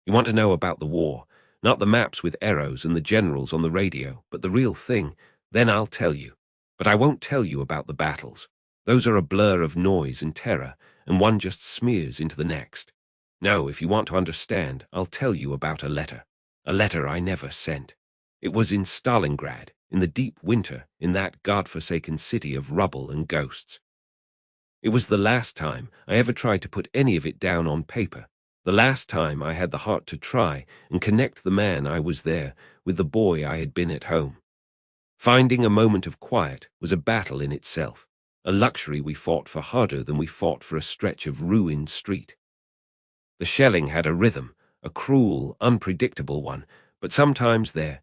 You want to know about the war, not the maps with arrows and the generals on the radio, but the real thing. Then I'll tell you. But I won't tell you about the battles. Those are a blur of noise and terror, and one just smears into the next. No, if you want to understand, I'll tell you about a letter. A letter I never sent. It was in Stalingrad, in the deep winter, in that godforsaken city of rubble and ghosts. It was the last time I ever tried to put any of it down on paper, the last time I had the heart to try and connect the man I was there with the boy I had been at home. Finding a moment of quiet was a battle in itself, a luxury we fought for harder than we fought for a stretch of ruined street. The shelling had a rhythm, a cruel, unpredictable one, but sometimes there'd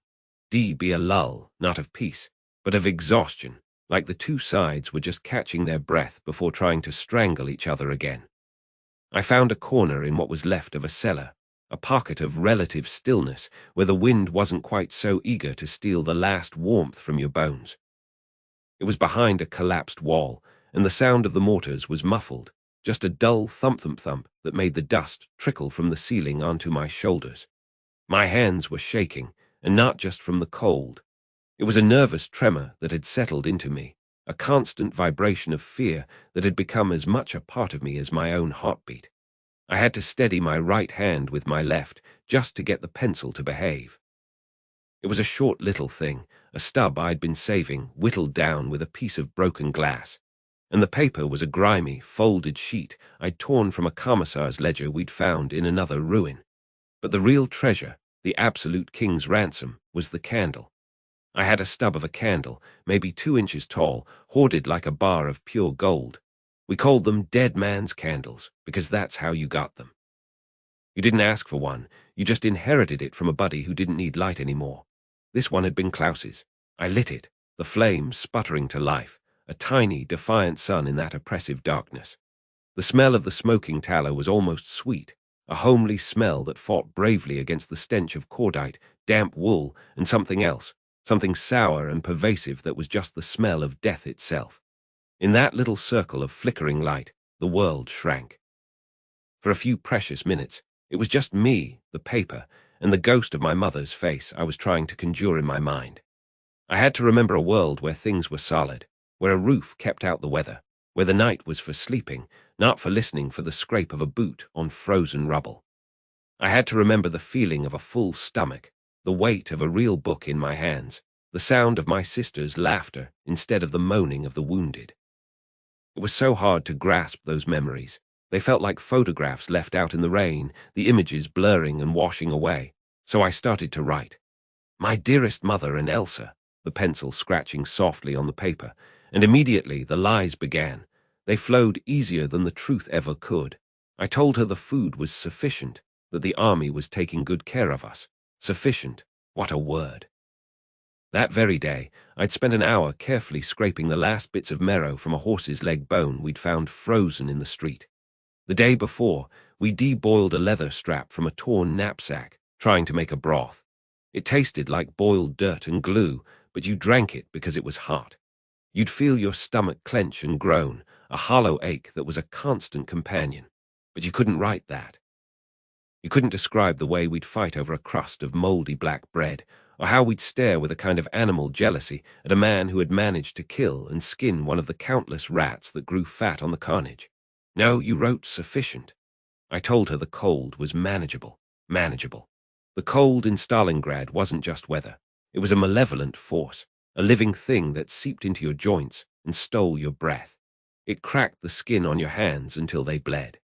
be a lull, not of peace, but of exhaustion, like the two sides were just catching their breath before trying to strangle each other again. I found a corner in what was left of a cellar, a pocket of relative stillness where the wind wasn't quite so eager to steal the last warmth from your bones. It was behind a collapsed wall, and the sound of the mortars was muffled, just a dull thump-thump-thump that made the dust trickle from the ceiling onto my shoulders. My hands were shaking, and not just from the cold. It was a nervous tremor that had settled into me, a constant vibration of fear that had become as much a part of me as my own heartbeat. I had to steady my right hand with my left just to get the pencil to behave. It was a short little thing, a stub I'd been saving, whittled down with a piece of broken glass. And the paper was a grimy, folded sheet I'd torn from a commissar's ledger we'd found in another ruin. But the real treasure, the absolute king's ransom, was the candle. I had a stub of a candle, maybe 2 inches tall, hoarded like a bar of pure gold. We called them dead man's candles, because that's how you got them. You didn't ask for one, you just inherited it from a buddy who didn't need light anymore. This one had been Klaus's. I lit it, the flame sputtering to life, a tiny, defiant sun in that oppressive darkness. The smell of the smoking tallow was almost sweet, a homely smell that fought bravely against the stench of cordite, damp wool, and something else, something sour and pervasive that was just the smell of death itself. In that little circle of flickering light, the world shrank. For a few precious minutes, it was just me, the paper, and the ghost of my mother's face I was trying to conjure in my mind. I had to remember a world where things were solid, where a roof kept out the weather, where the night was for sleeping, not for listening for the scrape of a boot on frozen rubble. I had to remember the feeling of a full stomach, the weight of a real book in my hands, the sound of my sister's laughter instead of the moaning of the wounded. It was so hard to grasp those memories. They felt like photographs left out in the rain, the images blurring and washing away. So I started to write. My dearest mother and Elsa, the pencil scratching softly on the paper, and immediately the lies began. They flowed easier than the truth ever could. I told her the food was sufficient, that the army was taking good care of us. Sufficient. What a word. That very day, I'd spent an hour carefully scraping the last bits of marrow from a horse's leg bone we'd found frozen in the street. The day before, we deboiled a leather strap from a torn knapsack, trying to make a broth. It tasted like boiled dirt and glue, but you drank it because it was hot. You'd feel your stomach clench and groan, a hollow ache that was a constant companion. But you couldn't write that. You couldn't describe the way we'd fight over a crust of moldy black bread, or how we'd stare with a kind of animal jealousy at a man who had managed to kill and skin one of the countless rats that grew fat on the carnage. No, you wrote sufficient. I told her the cold was manageable. Manageable. The cold in Stalingrad wasn't just weather. It was a malevolent force, a living thing that seeped into your joints and stole your breath. It cracked the skin on your hands until they bled.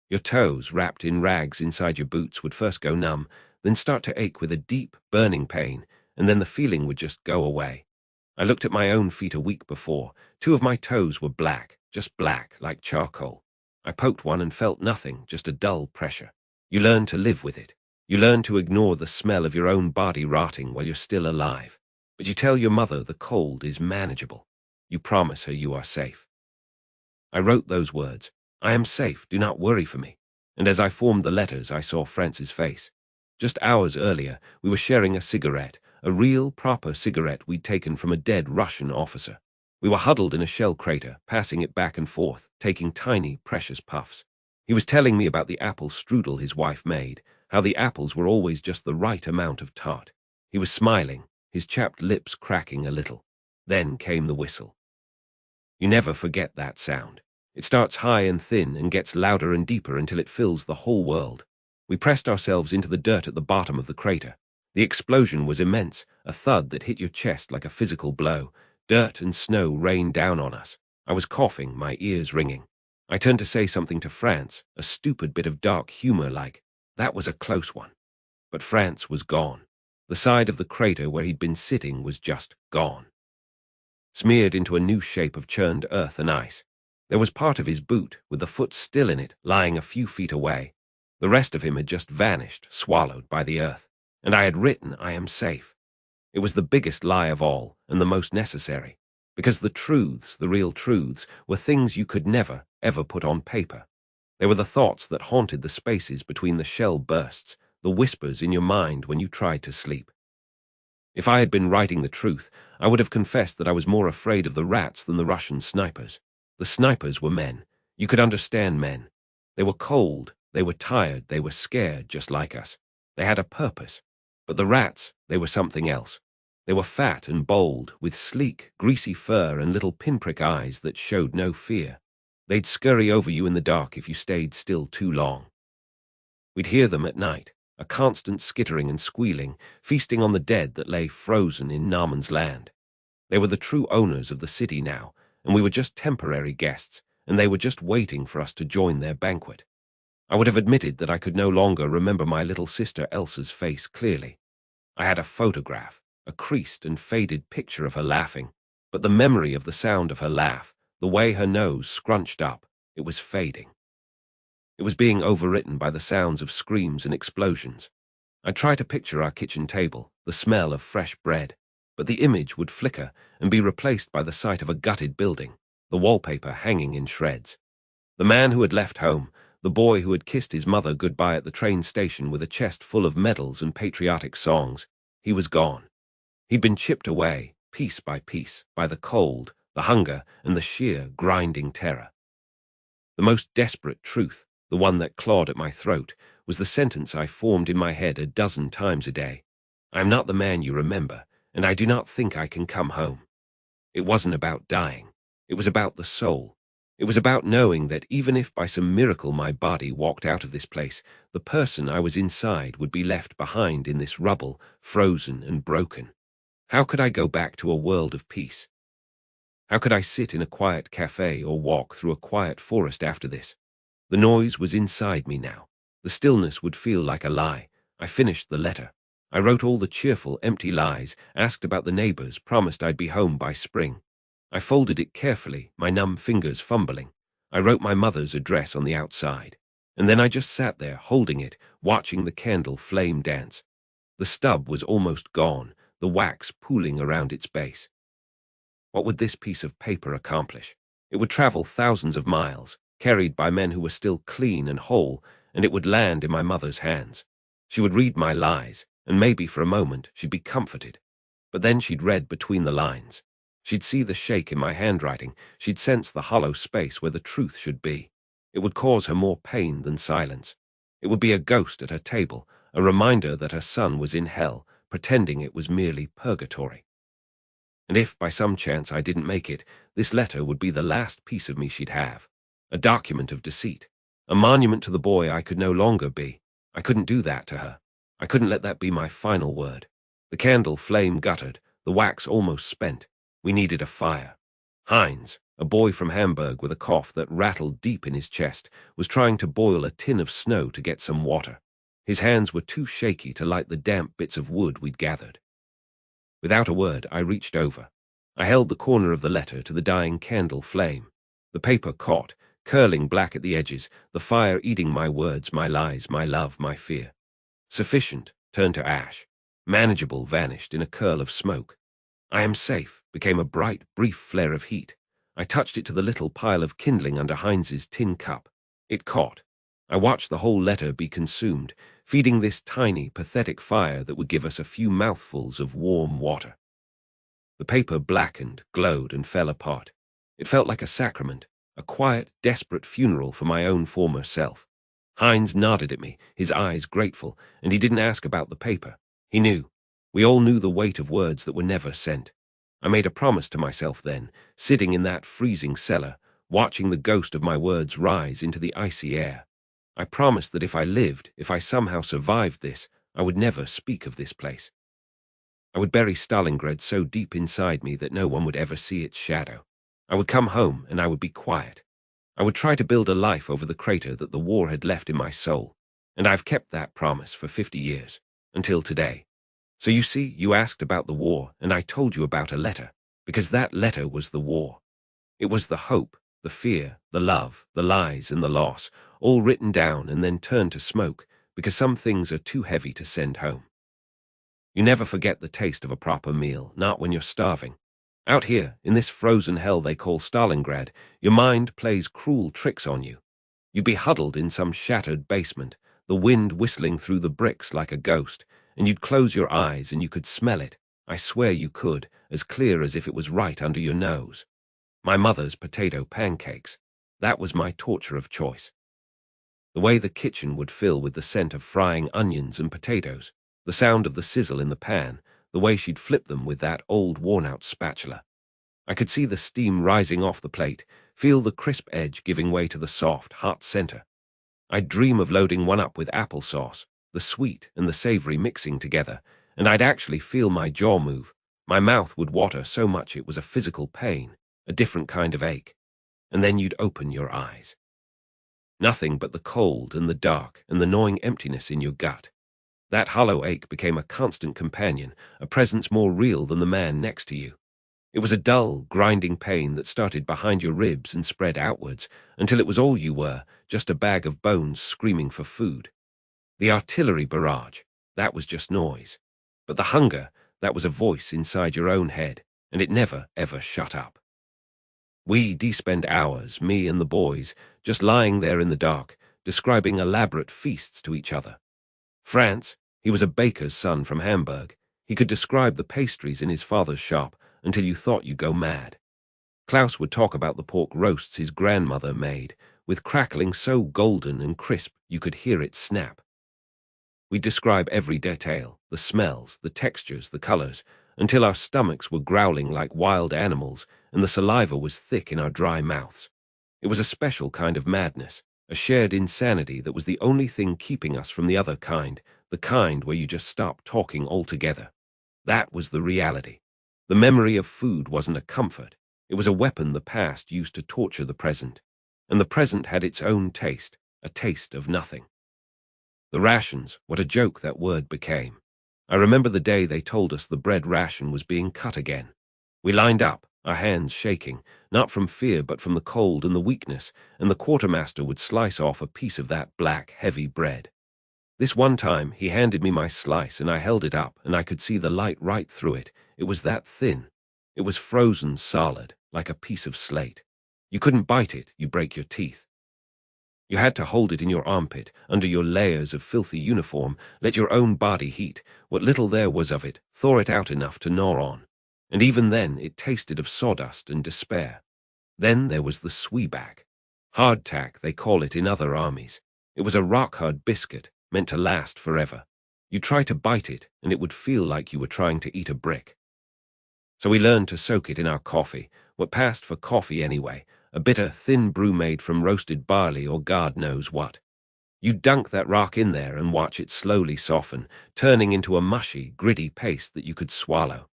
Your toes, wrapped in rags inside your boots, would first go numb, then start to ache with a deep, burning pain, and then the feeling would just go away. I looked at my own feet a week before. 2 of my toes were black, just black, like charcoal. I poked one and felt nothing, just a dull pressure. You learn to live with it. You learn to ignore the smell of your own body rotting while you're still alive. But you tell your mother the cold is manageable. You promise her you are safe. I wrote those words. I am safe, do not worry for me. And as I formed the letters, I saw France's face. Just hours earlier, we were sharing a cigarette, a real, proper cigarette we'd taken from a dead Russian officer. We were huddled in a shell crater, passing it back and forth, taking tiny, precious puffs. He was telling me about the apple strudel his wife made, how the apples were always just the right amount of tart. He was smiling, his chapped lips cracking a little. Then came the whistle. You never forget that sound. It starts high and thin and gets louder and deeper until it fills the whole world. We pressed ourselves into the dirt at the bottom of the crater. The explosion was immense, a thud that hit your chest like a physical blow. Dirt and snow rained down on us. I was coughing, my ears ringing. I turned to say something to France, a stupid bit of dark humor like, that was a close one. But France was gone. The side of the crater where he'd been sitting was just gone, smeared into a new shape of churned earth and ice. There was part of his boot, with the foot still in it, lying a few feet away. The rest of him had just vanished, swallowed by the earth. And I had written, I am safe. It was the biggest lie of all, and the most necessary. Because the truths, the real truths, were things you could never, ever put on paper. They were the thoughts that haunted the spaces between the shell bursts, the whispers in your mind when you tried to sleep. If I had been writing the truth, I would have confessed that I was more afraid of the rats than the Russian snipers. The snipers were men. You could understand men. They were cold, they were tired, they were scared, just like us. They had a purpose. But the rats, they were something else. They were fat and bold, with sleek, greasy fur and little pinprick eyes that showed no fear. They'd scurry over you in the dark if you stayed still too long. We'd hear them at night, a constant skittering and squealing, feasting on the dead that lay frozen in no man's land. They were the true owners of the city now, and we were just temporary guests, and they were just waiting for us to join their banquet. I would have admitted that I could no longer remember my little sister Elsa's face clearly. I had a photograph, a creased and faded picture of her laughing, but the memory of the sound of her laugh, the way her nose scrunched up, it was fading. It was being overwritten by the sounds of screams and explosions. I tried to picture our kitchen table, the smell of fresh bread, but the image would flicker and be replaced by the sight of a gutted building, the wallpaper hanging in shreds. The man who had left home, the boy who had kissed his mother goodbye at the train station with a chest full of medals and patriotic songs, he was gone. He'd been chipped away, piece by piece, by the cold, the hunger, and the sheer, grinding terror. The most desperate truth, the one that clawed at my throat, was the sentence I formed in my head a dozen times a day. I am not the man you remember, and I do not think I can come home. It wasn't about dying. It was about the soul. It was about knowing that even if by some miracle my body walked out of this place, the person I was inside would be left behind in this rubble, frozen and broken. How could I go back to a world of peace? How could I sit in a quiet cafe or walk through a quiet forest after this? The noise was inside me now. The stillness would feel like a lie. I finished the letter. I wrote all the cheerful, empty lies, asked about the neighbors, promised I'd be home by spring. I folded it carefully, my numb fingers fumbling. I wrote my mother's address on the outside. And then I just sat there, holding it, watching the candle flame dance. The stub was almost gone, the wax pooling around its base. What would this piece of paper accomplish? It would travel thousands of miles, carried by men who were still clean and whole, and it would land in my mother's hands. She would read my lies, and maybe for a moment she'd be comforted. But then she'd read between the lines. She'd see the shake in my handwriting. She'd sense the hollow space where the truth should be. It would cause her more pain than silence. It would be a ghost at her table, a reminder that her son was in hell, pretending it was merely purgatory. And if by some chance I didn't make it, this letter would be the last piece of me she'd have. A document of deceit. A monument to the boy I could no longer be. I couldn't do that to her. I couldn't let that be my final word. The candle flame guttered, the wax almost spent. We needed a fire. Heinz, a boy from Hamburg with a cough that rattled deep in his chest, was trying to boil a tin of snow to get some water. His hands were too shaky to light the damp bits of wood we'd gathered. Without a word, I reached over. I held the corner of the letter to the dying candle flame. The paper caught, curling black at the edges, the fire eating my words, my lies, my love, my fear. Sufficient turned to ash. Manageable vanished in a curl of smoke. I am safe became a bright, brief flare of heat. I touched it to the little pile of kindling under Heinz's tin cup. It caught. I watched the whole letter be consumed, feeding this tiny, pathetic fire that would give us a few mouthfuls of warm water. The paper blackened, glowed, and fell apart. It felt like a sacrament, a quiet, desperate funeral for my own former self. Heinz nodded at me, his eyes grateful, and he didn't ask about the paper. He knew. We all knew the weight of words that were never sent. I made a promise to myself then, sitting in that freezing cellar, watching the ghost of my words rise into the icy air. I promised that if I lived, if I somehow survived this, I would never speak of this place. I would bury Stalingrad so deep inside me that no one would ever see its shadow. I would come home and I would be quiet. I would try to build a life over the crater that the war had left in my soul, and I've kept that promise for 50 years, until today. So you see, you asked about the war, and I told you about a letter, because that letter was the war. It was the hope, the fear, the love, the lies, and the loss, all written down and then turned to smoke, because some things are too heavy to send home. You never forget the taste of a proper meal, not when you're starving. Out here, in this frozen hell they call Stalingrad, your mind plays cruel tricks on you. You'd be huddled in some shattered basement, the wind whistling through the bricks like a ghost, and you'd close your eyes and you could smell it. I swear you could, as clear as if it was right under your nose. My mother's potato pancakes. That was my torture of choice. The way the kitchen would fill with the scent of frying onions and potatoes, the sound of the sizzle in the pan, the way she'd flip them with that old worn-out spatula. I could see the steam rising off the plate, feel the crisp edge giving way to the soft, hot center. I'd dream of loading one up with applesauce, the sweet and the savory mixing together, and I'd actually feel my jaw move. My mouth would water so much it was a physical pain, a different kind of ache. And then you'd open your eyes. Nothing but the cold and the dark and the gnawing emptiness in your gut. That hollow ache became a constant companion, a presence more real than the man next to you. It was a dull, grinding pain that started behind your ribs and spread outwards, until it was all you were, just a bag of bones screaming for food. The artillery barrage, that was just noise. But the hunger, that was a voice inside your own head, and it never, ever shut up. We'd spend hours, me and the boys, just lying there in the dark, describing elaborate feasts to each other. Franz, he was a baker's son from Hamburg. He could describe the pastries in his father's shop until you thought you'd go mad. Klaus would talk about the pork roasts his grandmother made, with crackling so golden and crisp you could hear it snap. We'd describe every detail, the smells, the textures, the colors, until our stomachs were growling like wild animals and the saliva was thick in our dry mouths. It was a special kind of madness, a shared insanity that was the only thing keeping us from the other kind, the kind where you just stop talking altogether. That was the reality. The memory of food wasn't a comfort. It was a weapon the past used to torture the present. And the present had its own taste, a taste of nothing. The rations, what a joke that word became. I remember the day they told us the bread ration was being cut again. We lined up, our hands shaking, not from fear but from the cold and the weakness, and the quartermaster would slice off a piece of that black, heavy bread. This one time, he handed me my slice and I held it up and I could see the light right through it. It was that thin. It was frozen solid, like a piece of slate. You couldn't bite it, you break your teeth. You had to hold it in your armpit, under your layers of filthy uniform, let your own body heat, what little there was of it, thaw it out enough to gnaw on. And even then it tasted of sawdust and despair. Then there was the Zwieback. Hardtack, they call it in other armies. It was a rock-hard biscuit, meant to last forever. You'd try to bite it, and it would feel like you were trying to eat a brick. So we learned to soak it in our coffee, what passed for coffee anyway, a bitter, thin brew made from roasted barley or God knows what. You'd dunk that rock in there and watch it slowly soften, turning into a mushy, gritty paste that you could swallow.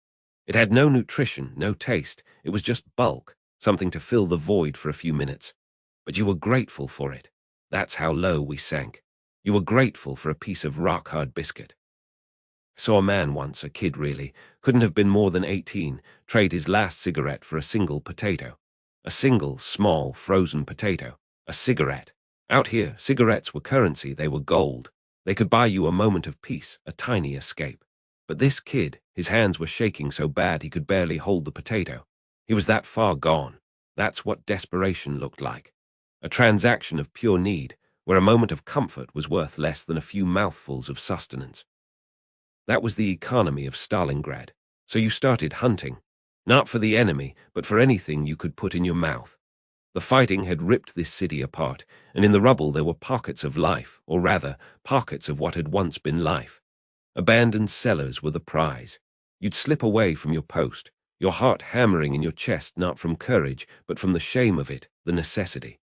It had no nutrition, no taste. It was just bulk, something to fill the void for a few minutes. But you were grateful for it. That's how low we sank. You were grateful for a piece of rock-hard biscuit. Saw a man once, a kid really, couldn't have been more than 18, trade his last cigarette for a single potato. A single, small, frozen potato. A cigarette. Out here, cigarettes were currency, they were gold. They could buy you a moment of peace, a tiny escape. But this kid, his hands were shaking so bad he could barely hold the potato. He was that far gone. That's what desperation looked like. A transaction of pure need, where a moment of comfort was worth less than a few mouthfuls of sustenance. That was the economy of Stalingrad. So you started hunting, not for the enemy, but for anything you could put in your mouth. The fighting had ripped this city apart, and in the rubble there were pockets of life, or rather, pockets of what had once been life. Abandoned cellars were the prize. You'd slip away from your post, your heart hammering in your chest not from courage, but from the shame of it, the necessity.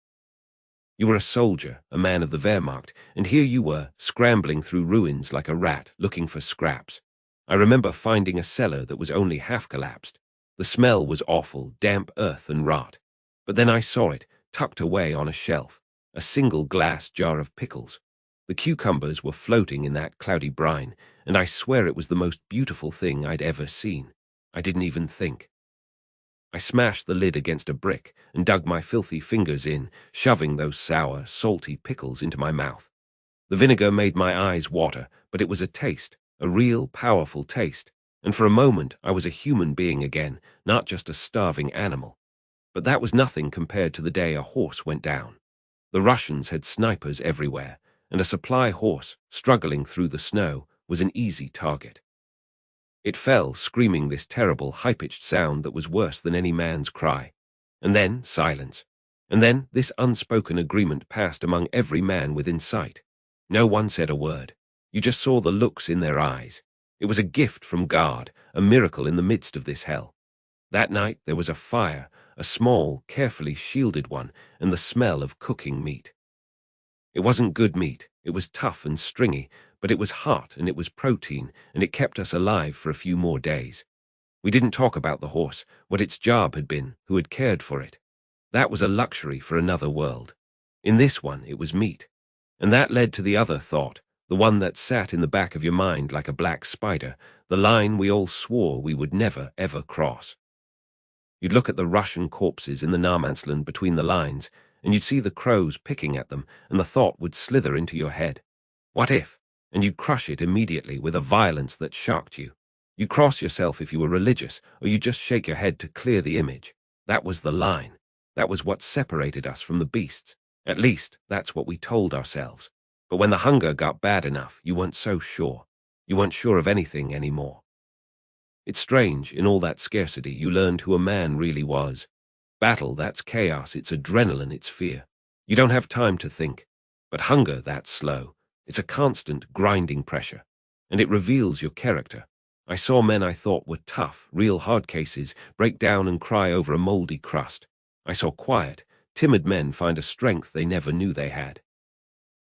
You were a soldier, a man of the Wehrmacht, and here you were, scrambling through ruins like a rat, looking for scraps. I remember finding a cellar that was only half collapsed. The smell was awful, damp earth and rot. But then I saw it, tucked away on a shelf, a single glass jar of pickles. The cucumbers were floating in that cloudy brine, and I swear it was the most beautiful thing I'd ever seen. I didn't even think. I smashed the lid against a brick and dug my filthy fingers in, shoving those sour, salty pickles into my mouth. The vinegar made my eyes water, but it was a taste, a real, powerful taste, and for a moment I was a human being again, not just a starving animal. But that was nothing compared to the day a horse went down. The Russians had snipers everywhere, and a supply horse, struggling through the snow, was an easy target. It fell, screaming this terrible, high-pitched sound that was worse than any man's cry. And then silence. And then this unspoken agreement passed among every man within sight. No one said a word. You just saw the looks in their eyes. It was a gift from God, a miracle in the midst of this hell. That night there was a fire, a small, carefully shielded one, and the smell of cooking meat. It wasn't good meat. It was tough and stringy, but it was hot and it was protein, and it kept us alive for a few more days. We didn't talk about the horse, what its job had been, who had cared for it. That was a luxury for another world. In this one, it was meat. And that led to the other thought, the one that sat in the back of your mind like a black spider, the line we all swore we would never, ever cross. You'd look at the Russian corpses in the no-man's-land between the lines, and you'd see the crows picking at them, and the thought would slither into your head. What if? And you'd crush it immediately with a violence that shocked you. You'd cross yourself if you were religious, or you'd just shake your head to clear the image. That was the line. That was what separated us from the beasts. At least, that's what we told ourselves. But when the hunger got bad enough, you weren't so sure. You weren't sure of anything anymore. It's strange, in all that scarcity, you learned who a man really was. Battle, that's chaos, it's adrenaline, it's fear. You don't have time to think. But hunger, that's slow. It's a constant, grinding pressure. And it reveals your character. I saw men I thought were tough, real hard cases, break down and cry over a moldy crust. I saw quiet, timid men find a strength they never knew they had.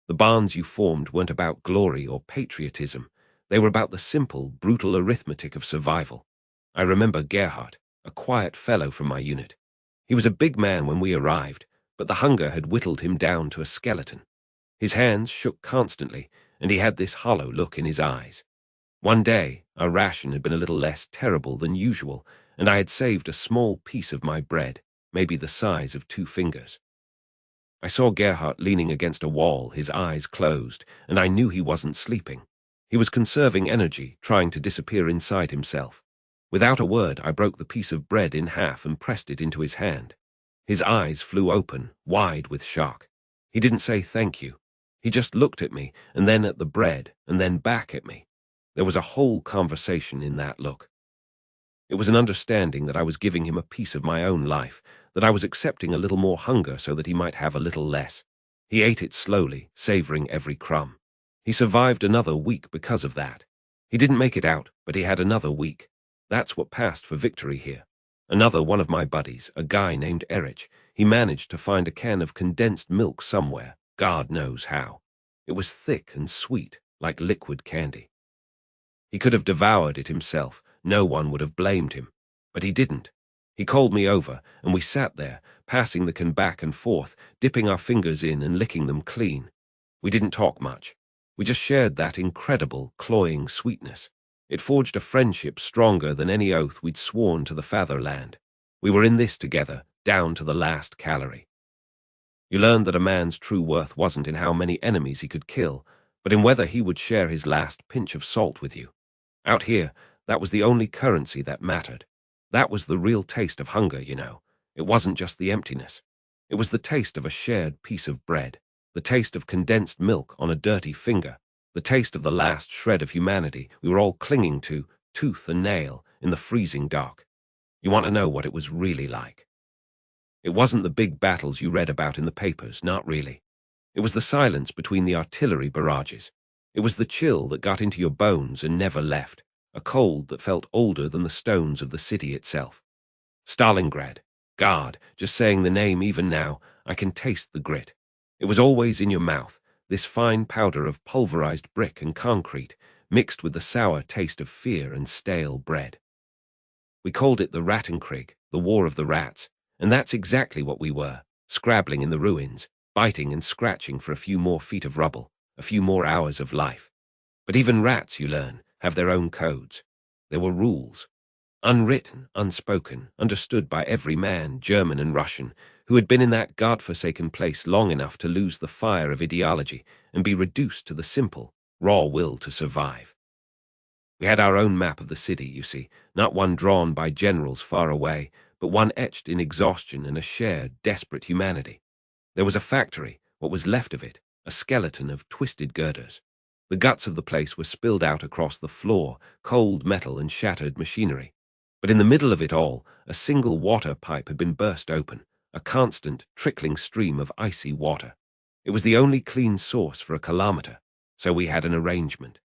The bonds you formed weren't about glory or patriotism. They were about the simple, brutal arithmetic of survival. I remember Gerhard, a quiet fellow from my unit. He was a big man when we arrived, but the hunger had whittled him down to a skeleton. His hands shook constantly, and he had this hollow look in his eyes. One day, our ration had been a little less terrible than usual, and I had saved a small piece of my bread, maybe the size of 2 fingers. I saw Gerhard leaning against a wall, his eyes closed, and I knew he wasn't sleeping. He was conserving energy, trying to disappear inside himself. Without a word, I broke the piece of bread in half and pressed it into his hand. His eyes flew open, wide with shock. He didn't say thank you. He just looked at me, and then at the bread, and then back at me. There was a whole conversation in that look. It was an understanding that I was giving him a piece of my own life, that I was accepting a little more hunger so that he might have a little less. He ate it slowly, savoring every crumb. He survived another week because of that. He didn't make it out, but he had another week. That's what passed for victory here. Another one of my buddies, a guy named Erich, he managed to find a can of condensed milk somewhere, God knows how. It was thick and sweet, like liquid candy. He could have devoured it himself, no one would have blamed him. But he didn't. He called me over, and we sat there, passing the can back and forth, dipping our fingers in and licking them clean. We didn't talk much. We just shared that incredible, cloying sweetness. It forged a friendship stronger than any oath we'd sworn to the fatherland. We were in this together, down to the last calorie. You learned that a man's true worth wasn't in how many enemies he could kill, but in whether he would share his last pinch of salt with you. Out here, that was the only currency that mattered. That was the real taste of hunger, you know. It wasn't just the emptiness. It was the taste of a shared piece of bread, the taste of condensed milk on a dirty finger, the taste of the last shred of humanity we were all clinging to, tooth and nail, in the freezing dark. You want to know what it was really like? It wasn't the big battles you read about in the papers, not really. It was the silence between the artillery barrages. It was the chill that got into your bones and never left, a cold that felt older than the stones of the city itself. Stalingrad. God, just saying the name even now, I can taste the grit. It was always in your mouth, this fine powder of pulverized brick and concrete, mixed with the sour taste of fear and stale bread. We called it the Rattenkrieg, the War of the Rats, and that's exactly what we were, scrabbling in the ruins, biting and scratching for a few more feet of rubble, a few more hours of life. But even rats, you learn, have their own codes. There were rules. Unwritten, unspoken, understood by every man, German and Russian, who had been in that godforsaken place long enough to lose the fire of ideology and be reduced to the simple, raw will to survive. We had our own map of the city, you see, not one drawn by generals far away, but one etched in exhaustion and a shared, desperate humanity. There was a factory, what was left of it, a skeleton of twisted girders. The guts of the place were spilled out across the floor, cold metal and shattered machinery. But in the middle of it all, a single water pipe had been burst open, a constant, trickling stream of icy water. It was the only clean source for a kilometer, so we had an arrangement.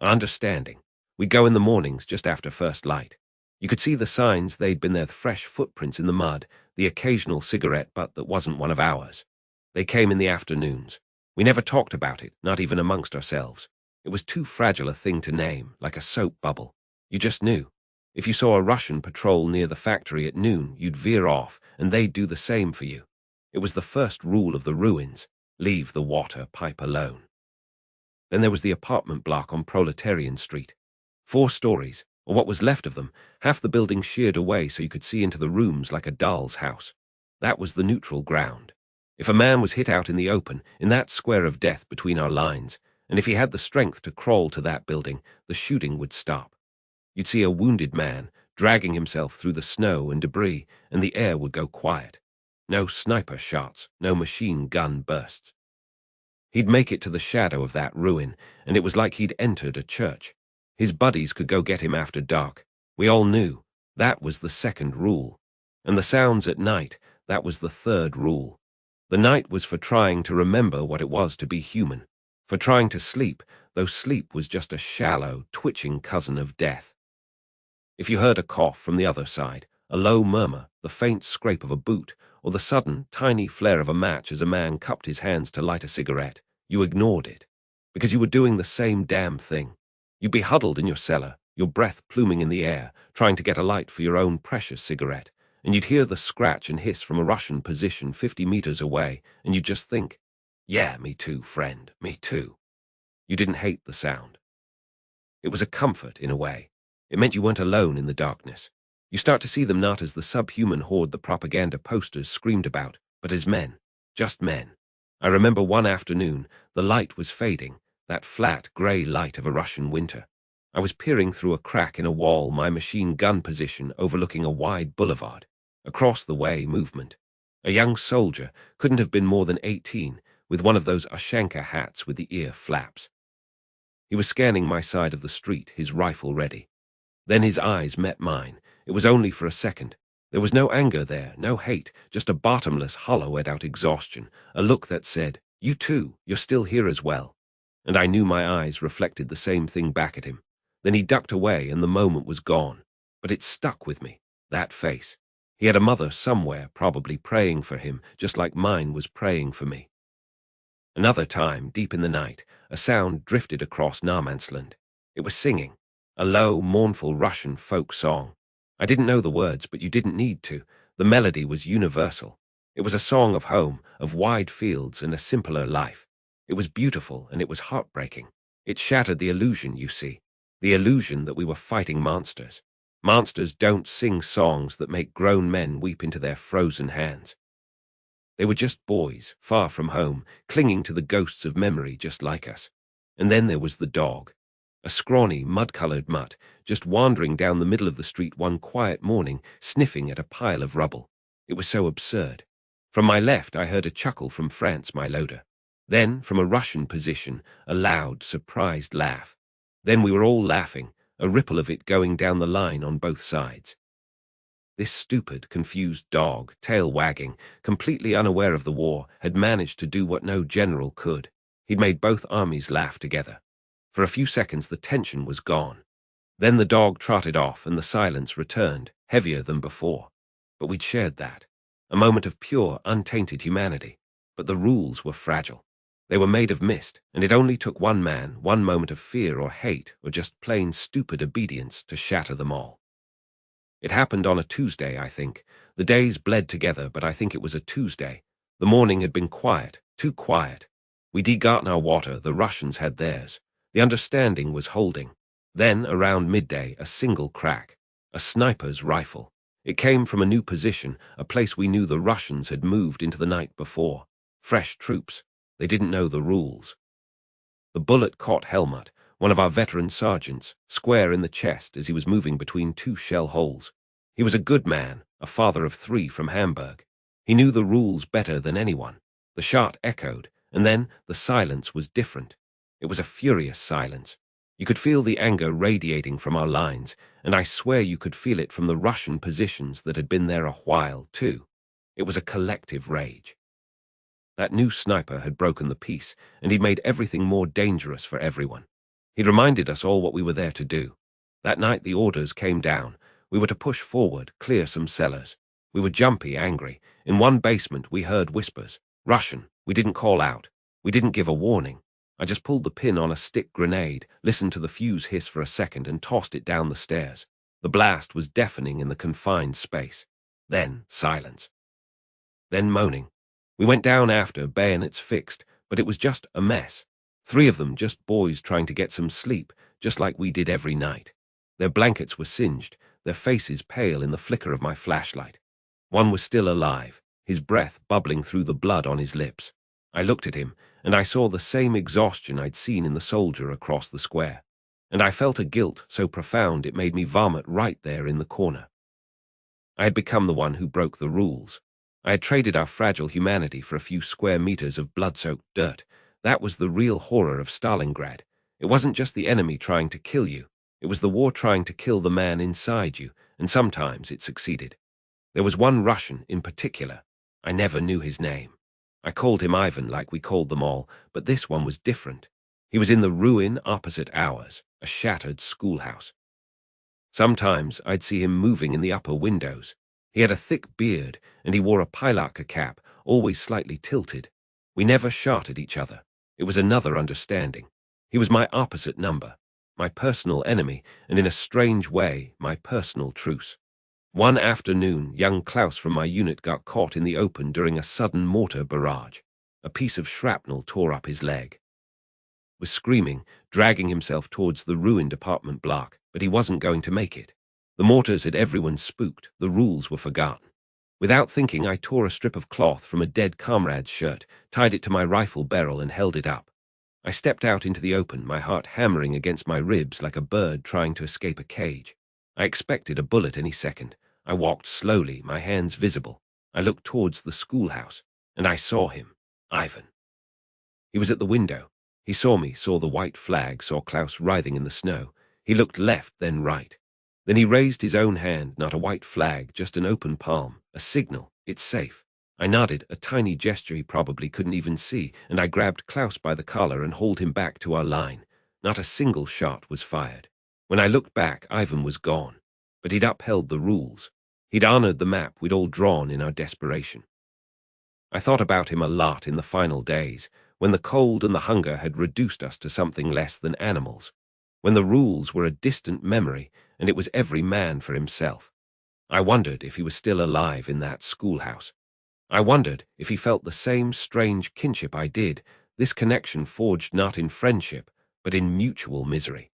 Understanding. We'd go in the mornings just after first light. You could see the signs, they'd been their fresh footprints in the mud, the occasional cigarette butt that wasn't one of ours. They came in the afternoons. We never talked about it, not even amongst ourselves. It was too fragile a thing to name, like a soap bubble. You just knew. If you saw a Russian patrol near the factory at noon, you'd veer off, and they'd do the same for you. It was the first rule of the ruins: leave the water pipe alone. Then there was the apartment block on Proletarian Street. 4 stories, or what was left of them, half the building sheared away so you could see into the rooms like a doll's house. That was the neutral ground. If a man was hit out in the open, in that square of death between our lines, and if he had the strength to crawl to that building, the shooting would stop. You'd see a wounded man dragging himself through the snow and debris, and the air would go quiet. No sniper shots, no machine gun bursts. He'd make it to the shadow of that ruin, and it was like he'd entered a church. His buddies could go get him after dark. We all knew. That was the second rule. And the sounds at night, that was the third rule. The night was for trying to remember what it was to be human, for trying to sleep, though sleep was just a shallow, twitching cousin of death. If you heard a cough from the other side, a low murmur, the faint scrape of a boot, or the sudden, tiny flare of a match as a man cupped his hands to light a cigarette, you ignored it, because you were doing the same damn thing. You'd be huddled in your cellar, your breath pluming in the air, trying to get a light for your own precious cigarette, and you'd hear the scratch and hiss from a Russian position 50 meters away, and you'd just think, yeah, me too, friend, me too. You didn't hate the sound. It was a comfort, in a way. It meant you weren't alone in the darkness. You start to see them not as the subhuman horde the propaganda posters screamed about, but as men, just men. I remember one afternoon, the light was fading, that flat, grey light of a Russian winter. I was peering through a crack in a wall, my machine gun position overlooking a wide boulevard. Across the way, movement. A young soldier, couldn't have been more than 18, with one of those Ushanka hats with the ear flaps. He was scanning my side of the street, his rifle ready. Then his eyes met mine. It was only for a second. There was no anger there, no hate, just a bottomless, hollowed-out exhaustion, a look that said, you too, you're still here as well. And I knew my eyes reflected the same thing back at him. Then he ducked away and the moment was gone. But it stuck with me, that face. He had a mother somewhere, probably praying for him, just like mine was praying for me. Another time, deep in the night, a sound drifted across No Man's Land. It was singing, a low, mournful Russian folk song. I didn't know the words, but you didn't need to. The melody was universal. It was a song of home, of wide fields and a simpler life. It was beautiful and it was heartbreaking. It shattered the illusion, you see, the illusion that we were fighting monsters. Monsters don't sing songs that make grown men weep into their frozen hands. They were just boys, far from home, clinging to the ghosts of memory just like us. And then there was the dog. A scrawny, mud-colored mutt, just wandering down the middle of the street one quiet morning, sniffing at a pile of rubble. It was so absurd. From my left, I heard a chuckle from France, my loader. Then, from a Russian position, a loud, surprised laugh. Then we were all laughing, a ripple of it going down the line on both sides. This stupid, confused dog, tail wagging, completely unaware of the war, had managed to do what no general could. He'd made both armies laugh together. For a few seconds the tension was gone. Then the dog trotted off and the silence returned, heavier than before. But we'd shared that. A moment of pure, untainted humanity. But the rules were fragile. They were made of mist, and it only took one man, one moment of fear or hate, or just plain stupid obedience to shatter them all. It happened on a Tuesday, I think. The days bled together, but I think it was a Tuesday. The morning had been quiet, too quiet. We'd gotten our water, the Russians had theirs. The understanding was holding. Then, around midday, a single crack. A sniper's rifle. It came from a new position, a place we knew the Russians had moved into the night before. Fresh troops. They didn't know the rules. The bullet caught Helmut, one of our veteran sergeants, square in the chest as he was moving between two shell holes. He was a good man, a father of 3 from Hamburg. He knew the rules better than anyone. The shot echoed, and then the silence was different. It was a furious silence. You could feel the anger radiating from our lines, and I swear you could feel it from the Russian positions that had been there a while, too. It was a collective rage. That new sniper had broken the peace, and he'd made everything more dangerous for everyone. He'd reminded us all what we were there to do. That night the orders came down. We were to push forward, clear some cellars. We were jumpy, angry. In one basement we heard whispers. Russian. We didn't call out. We didn't give a warning. I just pulled the pin on a stick grenade, listened to the fuse hiss for a second, and tossed it down the stairs. The blast was deafening in the confined space. Then silence. Then moaning. We went down after, bayonets fixed, but it was just a mess. 3 of them, just boys trying to get some sleep, just like we did every night. Their blankets were singed, their faces pale in the flicker of my flashlight. One was still alive, his breath bubbling through the blood on his lips. I looked at him, and I saw the same exhaustion I'd seen in the soldier across the square. And I felt a guilt so profound it made me vomit right there in the corner. I had become the one who broke the rules. I had traded our fragile humanity for a few square meters of blood-soaked dirt. That was the real horror of Stalingrad. It wasn't just the enemy trying to kill you. It was the war trying to kill the man inside you, and sometimes it succeeded. There was one Russian in particular. I never knew his name. I called him Ivan like we called them all, but this one was different. He was in the ruin opposite ours, a shattered schoolhouse. Sometimes I'd see him moving in the upper windows. He had a thick beard, and he wore a pilaka cap, always slightly tilted. We never shot at each other. It was another understanding. He was my opposite number, my personal enemy, and in a strange way, my personal truce. One afternoon, young Klaus from my unit got caught in the open during a sudden mortar barrage. A piece of shrapnel tore up his leg. He was screaming, dragging himself towards the ruined apartment block, but he wasn't going to make it. The mortars had everyone spooked, the rules were forgotten. Without thinking, I tore a strip of cloth from a dead comrade's shirt, tied it to my rifle barrel and held it up. I stepped out into the open, my heart hammering against my ribs like a bird trying to escape a cage. I expected a bullet any second. I walked slowly, my hands visible. I looked towards the schoolhouse, and I saw him, Ivan. He was at the window. He saw me, saw the white flag, saw Klaus writhing in the snow. He looked left, then right. Then he raised his own hand, not a white flag, just an open palm, a signal, it's safe. I nodded, a tiny gesture he probably couldn't even see, and I grabbed Klaus by the collar and hauled him back to our line. Not a single shot was fired. When I looked back, Ivan was gone. But he'd upheld the rules. He'd honored the map we'd all drawn in our desperation. I thought about him a lot in the final days, when the cold and the hunger had reduced us to something less than animals, when the rules were a distant memory and it was every man for himself. I wondered if he was still alive in that schoolhouse. I wondered if he felt the same strange kinship I did, this connection forged not in friendship, but in mutual misery.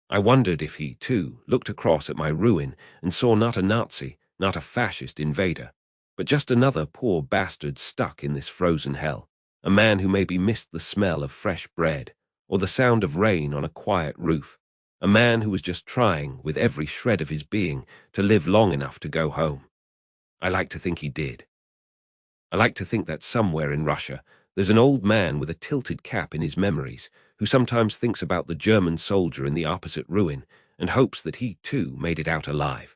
I wondered if he, too, looked across at my ruin and saw not a Nazi, not a fascist invader, but just another poor bastard stuck in this frozen hell, a man who maybe missed the smell of fresh bread or the sound of rain on a quiet roof, a man who was just trying, with every shred of his being, to live long enough to go home. I like to think he did. I like to think that somewhere in Russia there's an old man with a tilted cap in his memories who sometimes thinks about the German soldier in the opposite ruin and hopes that he, too, made it out alive.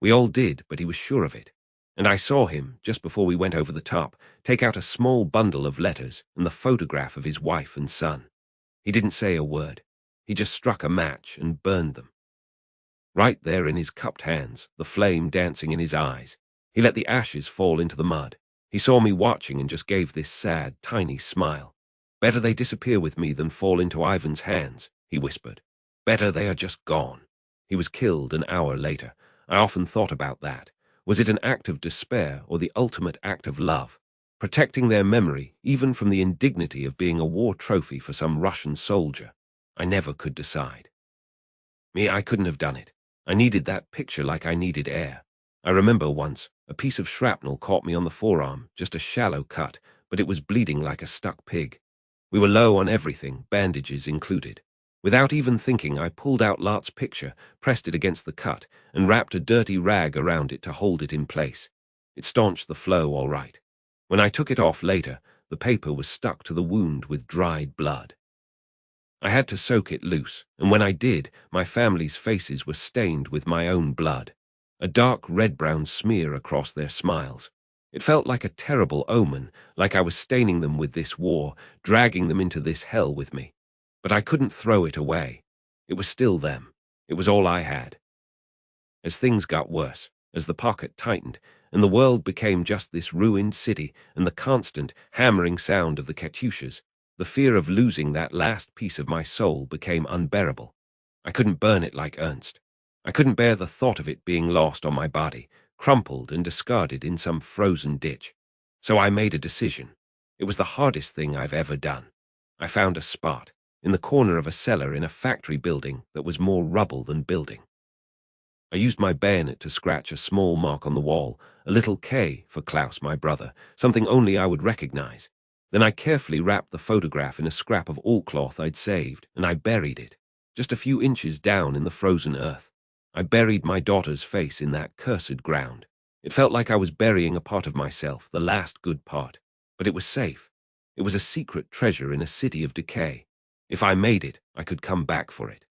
We all did, but he was sure of it. And I saw him, just before we went over the top, take out a small bundle of letters and the photograph of his wife and son. He didn't say a word. He just struck a match and burned them. Right there in his cupped hands, the flame dancing in his eyes. He let the ashes fall into the mud. He saw me watching and just gave this sad, tiny smile. Better they disappear with me than fall into Ivan's hands, he whispered. Better they are just gone. He was killed an hour later. I often thought about that. Was it an act of despair or the ultimate act of love? Protecting their memory, even from the indignity of being a war trophy for some Russian soldier. I never could decide. I couldn't have done it. I needed that picture like I needed air. I remember once, a piece of shrapnel caught me on the forearm, just a shallow cut, but it was bleeding like a stuck pig. We were low on everything, bandages included. Without even thinking, I pulled out Lart's picture, pressed it against the cut, and wrapped a dirty rag around it to hold it in place. It staunched the flow all right. When I took it off later, the paper was stuck to the wound with dried blood. I had to soak it loose, and when I did, my family's faces were stained with my own blood. A dark red-brown smear across their smiles. It felt like a terrible omen, like I was staining them with this war, dragging them into this hell with me. But I couldn't throw it away. It was still them. It was all I had. As things got worse, as the pocket tightened, and the world became just this ruined city and the constant, hammering sound of the katyushas, the fear of losing that last piece of my soul became unbearable. I couldn't burn it like Ernst. I couldn't bear the thought of it being lost on my body, crumpled and discarded in some frozen ditch. So I made a decision. It was the hardest thing I've ever done. I found a spot, in the corner of a cellar in a factory building that was more rubble than building. I used my bayonet to scratch a small mark on the wall, a little K for Klaus, my brother, something only I would recognize. Then I carefully wrapped the photograph in a scrap of oilcloth I'd saved, and I buried it, just a few inches down in the frozen earth. I buried my daughter's face in that cursed ground. It felt like I was burying a part of myself, the last good part. But it was safe. It was a secret treasure in a city of decay. If I made it, I could come back for it.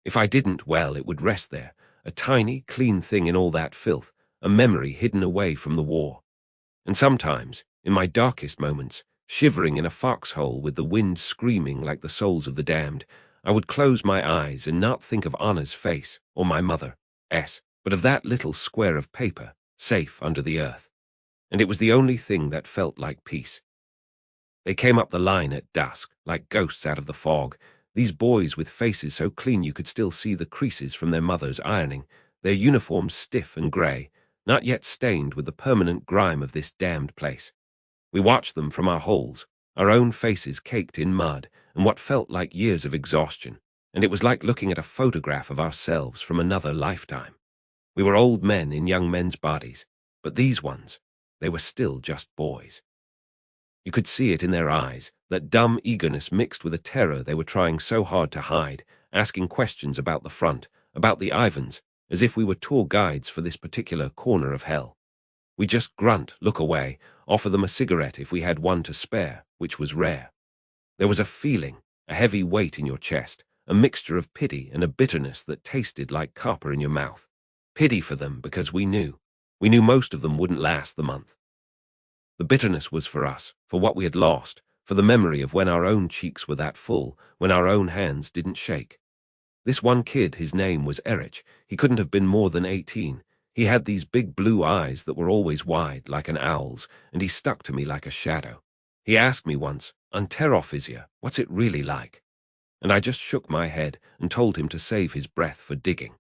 If I didn't, well, it would rest there, a tiny, clean thing in all that filth, a memory hidden away from the war. And sometimes, in my darkest moments, shivering in a foxhole with the wind screaming like the souls of the damned, I would close my eyes and not think of Anna's face or my mother's, but of that little square of paper, safe under the earth. And it was the only thing that felt like peace. They came up the line at dusk, like ghosts out of the fog, these boys with faces so clean you could still see the creases from their mother's ironing, their uniforms stiff and grey, not yet stained with the permanent grime of this damned place. We watched them from our holes, our own faces caked in mud and what felt like years of exhaustion, and it was like looking at a photograph of ourselves from another lifetime. We were old men in young men's bodies, but these ones, they were still just boys. You could see it in their eyes, that dumb eagerness mixed with a terror they were trying so hard to hide, asking questions about the front, about the Ivans, as if we were tour guides for this particular corner of hell. We just grunt, look away, offer them a cigarette if we had one to spare, which was rare. There was a feeling, a heavy weight in your chest, a mixture of pity and a bitterness that tasted like copper in your mouth. Pity for them because we knew most of them wouldn't last the month. The bitterness was for us, for what we had lost, for the memory of when our own cheeks were that full, when our own hands didn't shake. This one kid, his name was Erich. He couldn't have been more than 18. He had these big blue eyes that were always wide, like an owl's, and he stuck to me like a shadow. He asked me once, "Unteroffizier, what's it really like?" And I just shook my head and told him to save his breath for digging.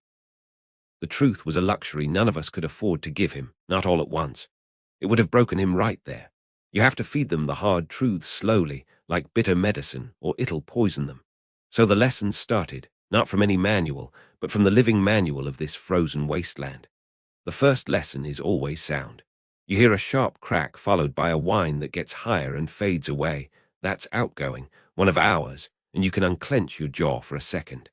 The truth was a luxury none of us could afford to give him, not all at once. It would have broken him right there. You have to feed them the hard truths slowly, like bitter medicine, or it'll poison them. So the lessons started, not from any manual, but from the living manual of this frozen wasteland. The first lesson is always sound. You hear a sharp crack followed by a whine that gets higher and fades away. That's outgoing, one of ours, and you can unclench your jaw for a second.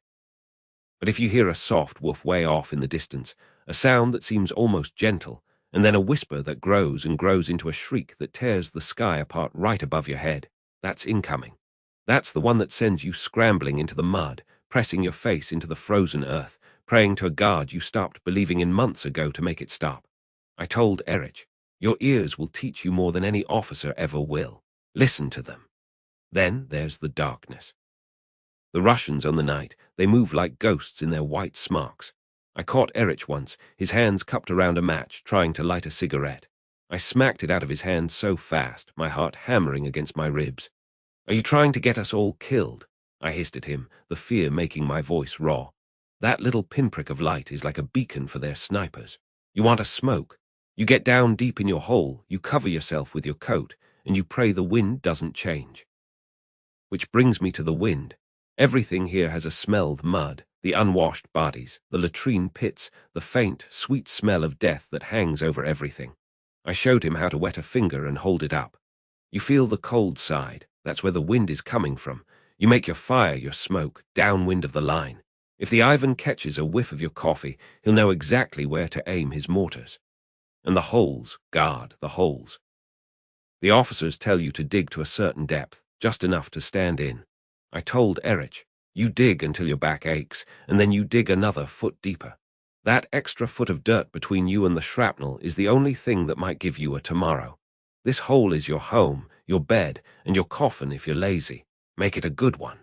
But if you hear a soft woof way off in the distance, a sound that seems almost gentle, and then a whisper that grows and grows into a shriek that tears the sky apart right above your head, that's incoming. That's the one that sends you scrambling into the mud, pressing your face into the frozen earth, praying to a God you stopped believing in months ago to make it stop. I told Erich, your ears will teach you more than any officer ever will. Listen to them. Then there's the darkness. The Russians on the night, they move like ghosts in their white smocks. I caught Erich once, his hands cupped around a match, trying to light a cigarette. I smacked it out of his hand so fast, my heart hammering against my ribs. Are you trying to get us all killed? I hissed at him, the fear making my voice raw. That little pinprick of light is like a beacon for their snipers. You want a smoke? You get down deep in your hole, you cover yourself with your coat, and you pray the wind doesn't change. Which brings me to the wind. Everything here has a smell of mud, the unwashed bodies, the latrine pits, the faint, sweet smell of death that hangs over everything. I showed him how to wet a finger and hold it up. You feel the cold side, that's where the wind is coming from. You make your fire your smoke, downwind of the line. If the Ivan catches a whiff of your coffee, he'll know exactly where to aim his mortars. And the holes, guard the holes. The officers tell you to dig to a certain depth, just enough to stand in. I told Erich, you dig until your back aches, and then you dig another foot deeper. That extra foot of dirt between you and the shrapnel is the only thing that might give you a tomorrow. This hole is your home, your bed, and your coffin if you're lazy. Make it a good one.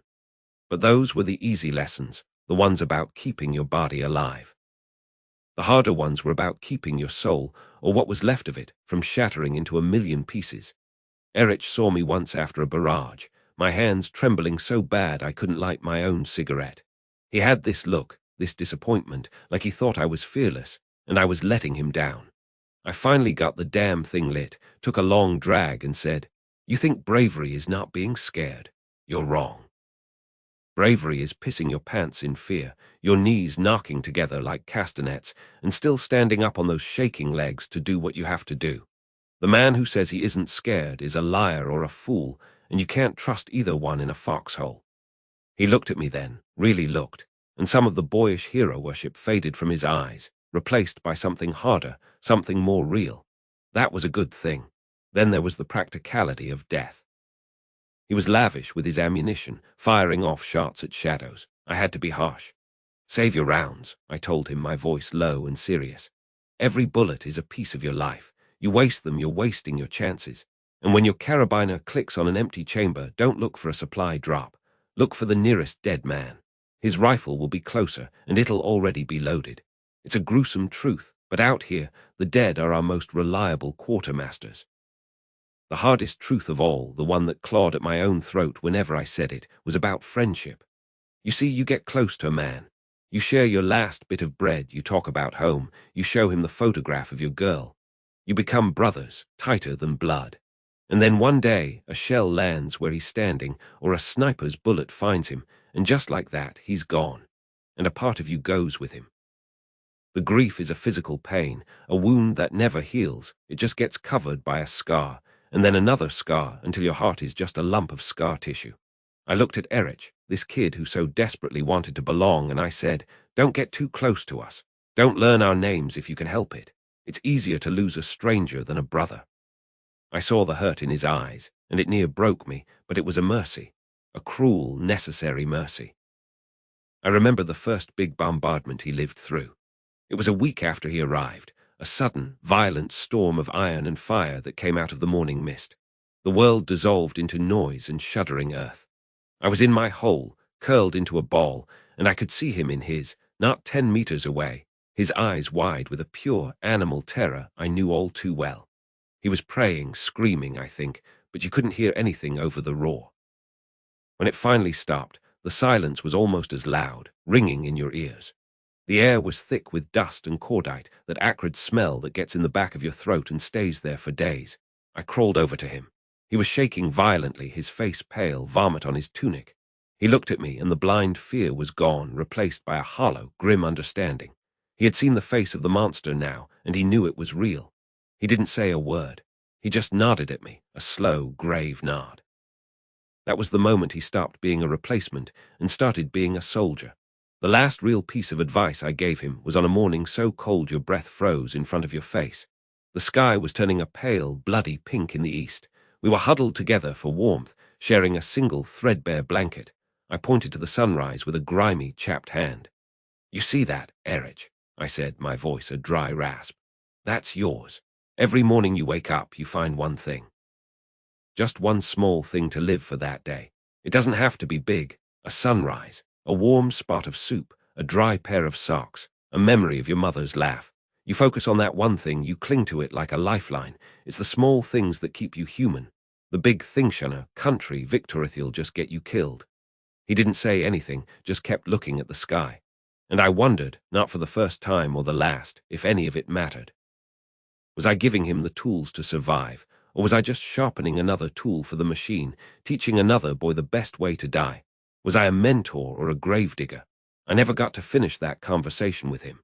But those were the easy lessons, the ones about keeping your body alive. The harder ones were about keeping your soul, or what was left of it, from shattering into a million pieces. Erich saw me once after a barrage, my hands trembling so bad I couldn't light my own cigarette. He had this look, this disappointment, like he thought I was fearless, and I was letting him down. I finally got the damn thing lit, took a long drag and said, you think bravery is not being scared? You're wrong. Bravery is pissing your pants in fear, your knees knocking together like castanets, and still standing up on those shaking legs to do what you have to do. The man who says he isn't scared is a liar or a fool, and you can't trust either one in a foxhole. He looked at me then, really looked, and some of the boyish hero worship faded from his eyes, replaced by something harder, something more real. That was a good thing. Then there was the practicality of death. He was lavish with his ammunition, firing off shots at shadows. I had to be harsh. Save your rounds, I told him, my voice low and serious. Every bullet is a piece of your life. You waste them, you're wasting your chances. And when your carabiner clicks on an empty chamber, don't look for a supply drop. Look for the nearest dead man. His rifle will be closer, and it'll already be loaded. It's a gruesome truth, but out here, the dead are our most reliable quartermasters. The hardest truth of all, the one that clawed at my own throat whenever I said it, was about friendship. You see, you get close to a man. You share your last bit of bread, you talk about home, you show him the photograph of your girl. You become brothers, tighter than blood. And then one day, a shell lands where he's standing, or a sniper's bullet finds him, and just like that, he's gone. And a part of you goes with him. The grief is a physical pain, a wound that never heals. It just gets covered by a scar, and then another scar until your heart is just a lump of scar tissue. I looked at Erich, this kid who so desperately wanted to belong, and I said, don't get too close to us. Don't learn our names if you can help it. It's easier to lose a stranger than a brother. I saw the hurt in his eyes, and it near broke me, but it was a mercy, a cruel, necessary mercy. I remember the first big bombardment he lived through. It was a week after he arrived, a sudden, violent storm of iron and fire that came out of the morning mist. The world dissolved into noise and shuddering earth. I was in my hole, curled into a ball, and I could see him in his, not 10 meters away, his eyes wide with a pure animal terror I knew all too well. He was praying, screaming, I think, but you couldn't hear anything over the roar. When it finally stopped, the silence was almost as loud, ringing in your ears. The air was thick with dust and cordite, that acrid smell that gets in the back of your throat and stays there for days. I crawled over to him. He was shaking violently, his face pale, vomit on his tunic. He looked at me, and the blind fear was gone, replaced by a hollow, grim understanding. He had seen the face of the monster now, and he knew it was real. He didn't say a word. He just nodded at me, a slow, grave nod. That was the moment he stopped being a replacement and started being a soldier. The last real piece of advice I gave him was on a morning so cold your breath froze in front of your face. The sky was turning a pale, bloody pink in the east. We were huddled together for warmth, sharing a single threadbare blanket. I pointed to the sunrise with a grimy, chapped hand. You see that, Erich? I said, my voice a dry rasp. That's yours. Every morning you wake up, you find one thing. Just one small thing to live for that day. It doesn't have to be big. A sunrise, a warm spot of soup, a dry pair of socks, a memory of your mother's laugh. You focus on that one thing, you cling to it like a lifeline. It's the small things that keep you human. The big things, country, Victorithi'll just get you killed. He didn't say anything, just kept looking at the sky. And I wondered, not for the first time or the last, if any of it mattered. Was I giving him the tools to survive, or was I just sharpening another tool for the machine, teaching another boy the best way to die? Was I a mentor or a gravedigger? I never got to finish that conversation with him.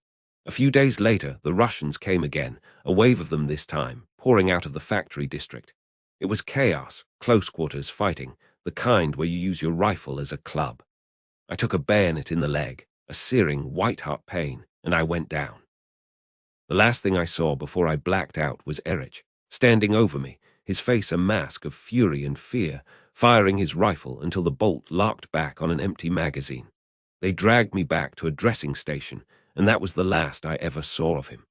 A few days later, the Russians came again, a wave of them this time, pouring out of the factory district. It was chaos, close quarters fighting, the kind where you use your rifle as a club. I took a bayonet in the leg, a searing, white-hot pain, and I went down. The last thing I saw before I blacked out was Erich, standing over me, his face a mask of fury and fear, firing his rifle until the bolt locked back on an empty magazine. They dragged me back to a dressing station, and that was the last I ever saw of him.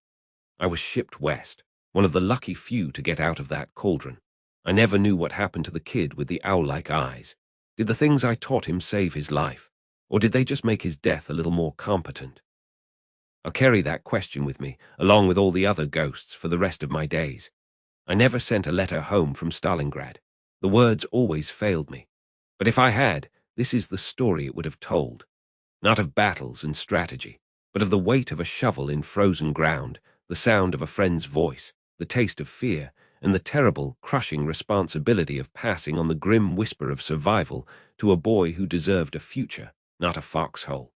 I was shipped west, one of the lucky few to get out of that cauldron. I never knew what happened to the kid with the owl-like eyes. Did the things I taught him save his life? Or did they just make his death a little more competent? I'll carry that question with me, along with all the other ghosts, for the rest of my days. I never sent a letter home from Stalingrad. The words always failed me. But if I had, this is the story it would have told. Not of battles and strategy, but of the weight of a shovel in frozen ground, the sound of a friend's voice, the taste of fear, and the terrible, crushing responsibility of passing on the grim whisper of survival to a boy who deserved a future, not a foxhole.